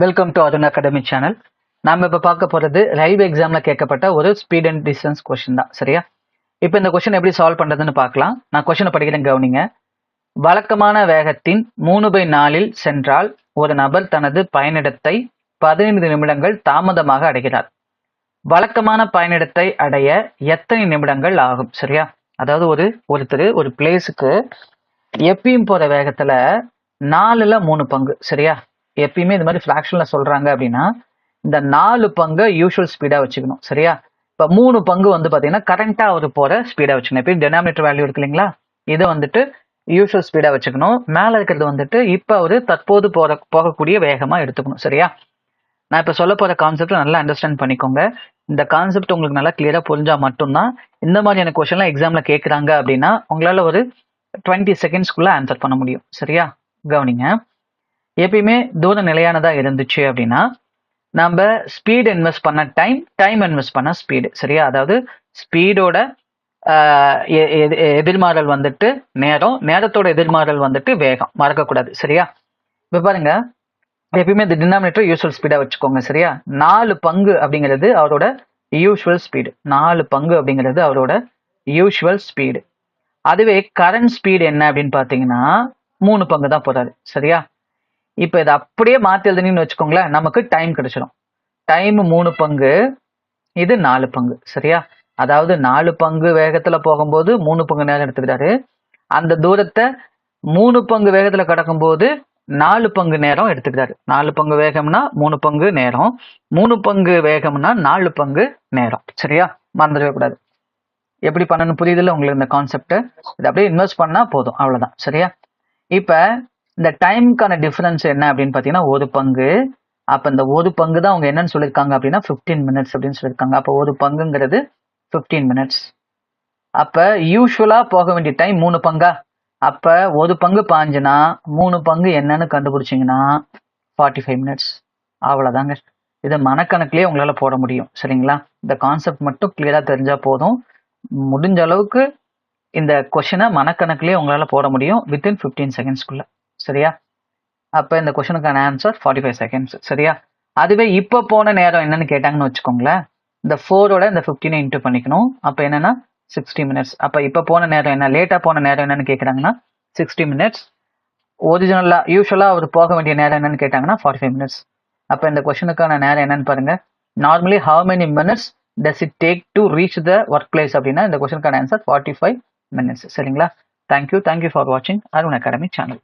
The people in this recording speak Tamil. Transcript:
Welcome to Arun academy channel. நாம இப்ப பார்க்க போறது ரயில்வே எக்ஸாம்ல கேட்கப்பட்ட ஒரு ஸ்பீட் அண்ட் டிஸ்டன்ஸ் கொஸ்டின் தான். சரியா? இப்ப இந்த கொஸ்டின் எப்படி சால்வ் பண்றதுன்னு பார்க்கலாம். நான் கொஸ்டினை படிக்கிறேன், கவனிங்க. வழக்கமான வேகத்தின் 3/4 சென்றால் ஒரு நபர் தனது பயணிடத்தை 15 நிமிடங்கள் தாமதமாக அடைகிறார். வழக்கமான பயணிடத்தை அடைய எத்தனை நிமிடங்கள் ஆகும்? சரியா? அதாவது ஒருத்தர் ஒரு பிளேஸுக்கு எப்பயும் போற வேகத்துல 4ல் 3 பங்கு. சரியா? எப்பயுமே இந்த மாதிரி ஃபிராக்ஷன்ல சொல்றாங்க அப்படின்னா இந்த 4 பங்கு யூஷுவல் ஸ்பீடா வச்சுக்கணும். சரியா? இப்ப 3 பங்கு வந்து பாத்தீங்கன்னா கரண்டா அவர் போற ஸ்பீடா வச்சுக்கணும். எப்பயும் டெனாமினேட்டர் வேல்யூ இருக்கு இல்லைங்களா, இதை வந்துட்டு யூஷுவல் ஸ்பீடா வச்சுக்கணும். மேல இருக்கிறது வந்துட்டு இப்ப ஒரு தற்போது போகக்கூடிய வேகமா எடுத்துக்கணும். சரியா? நான் இப்ப சொல்ல போற கான்செப்ட் நல்லா அண்டர்ஸ்டாண்ட் பண்ணிக்கோங்க. இந்த கான்செப்ட் உங்களுக்கு நல்லா கிளியரா புரிஞ்சா மட்டும்தான் இந்த மாதிரியான கொஸ்டின்லாம் எக்ஸாம்ல கேட்கறாங்க அப்படின்னா உங்களால ஒரு 20 செகண்ட்ஸ்க்குள்ள ஆன்சர் பண்ண முடியும். சரியா? கவனிங்க. எப்பயுமே தூரம் நிலையானதா இருந்துச்சு அப்படின்னா நம்ம ஸ்பீட் இன்வெஸ்ட் பண்ண டைம் இன்வெஸ்ட் பண்ண ஸ்பீடு. சரியா? அதாவது ஸ்பீடோட எதிர்மாறல் வந்துட்டு நேரத்தோட எதிர்மாறல் வந்துட்டு வேகம். மறக்கக்கூடாது. சரியா? இப்ப பாருங்க, எப்பயுமே இந்த டினாமினேட்டர் யூஸ்வல் ஸ்பீடா வச்சுக்கோங்க. சரியா? 4 பங்கு அப்படிங்கிறது அவரோட யூஸ்வல் ஸ்பீடு. 4 பங்கு அப்படிங்கிறது அவரோட யூஸ்வல் ஸ்பீடு. அதுவே கரண்ட் ஸ்பீடு என்ன அப்படின்னு பாத்தீங்கன்னா 3 பங்கு தான் போறாரு. சரியா? இப்ப இதை அப்படியே மாத்தி எழுதுனீங்கன்னு வச்சுக்கோங்களேன், நமக்கு டைம் கிடைச்சிடும். டைம் 3 பங்கு, இது 4 பங்கு. சரியா? அதாவது 4 பங்கு வேகத்துல போகும்போது 3 பங்கு நேரம் எடுத்துக்கிறாரு. அந்த தூரத்தை 3 பங்கு வேகத்துல கடக்கும் போது 4 பங்கு நேரம் எடுத்துக்கிறாரு. 4 பங்கு வேகம்னா 3 பங்கு நேரம், 3 பங்கு வேகம்னா 4 பங்கு நேரம். சரியா? மறந்துடவே கூடாது. எப்படி பண்ணணும் புரியுதுல்ல உங்களுக்கு இந்த கான்செப்ட்? இதை அப்படியே இன்வெஸ்ட் பண்ணா போதும், அவ்வளவுதான். சரியா? இப்ப இந்த டைமுக்கான டிஃபரன்ஸ் என்ன அப்படின்னு பாத்தீங்கன்னா 1 பங்கு. அப்ப இந்த 1 பங்கு தான் அவங்க என்னன்னு சொல்லியிருக்காங்க அப்படின்னா 15 மினிட்ஸ் அப்படின்னு சொல்லியிருக்காங்க. அப்ப 1 பங்குங்கிறது 15 மினிட்ஸ். அப்ப யூஸ்வலா போக வேண்டிய டைம் 3 பங்கா. அப்ப 1 பங்கு பாஞ்சுனா 3 பங்கு என்னன்னு கண்டுபிடிச்சிங்கன்னா 45 மினிட்ஸ். அவ்வளவுதாங்க. இது மனக்கணக்கிலேயே உங்களால போட முடியும். சரிங்களா? இந்த கான்செப்ட் மட்டும் கிளியரா தெரிஞ்சா போதும். முடிஞ்ச அளவுக்கு இந்த கொஸ்டினை மனக்கணக்கிலேயே உங்களால போட முடியும் வித்தின் 15 செகண்ட்ஸ்க்குள்ள. சரியா? அப்ப இந்த கொஸ்டினுக்கான ஆன்சர் 45 செகண்ட்ஸ். சரியா? அதுவே இப்ப போன நேரம் என்னன்னு கேட்டாங்கன்னு வச்சுக்கோங்களேன், இந்த 4ஓட இந்த 15 இன்டூ பண்ணிக்கணும். அப்ப என்னன்னா 60 மினிட்ஸ். அப்ப இப்ப போன நேரம் என்ன, லேட்டா போன நேரம் என்னன்னு கேக்குறாங்கன்னா 60 மினிட்ஸ். ஒரிஜினலா யூஸ்வலா அவர் போக வேண்டிய நேரம் என்னன்னு கேட்டாங்கன்னா 45 மினிட்ஸ். அப்ப இந்த கொஸ்டினுக்கான நேரம் என்னன்னு பாருங்க. Normally how many minutes does it take to reach the workplace அப்படின்னா இந்த கொஸ்டினுக்கான ஆன்சர் 45 மினிட்ஸ். சரிங்களா? தேங்க்யூ ஃபார் வாட்சிங் அருண் அகாடமி சேனல்.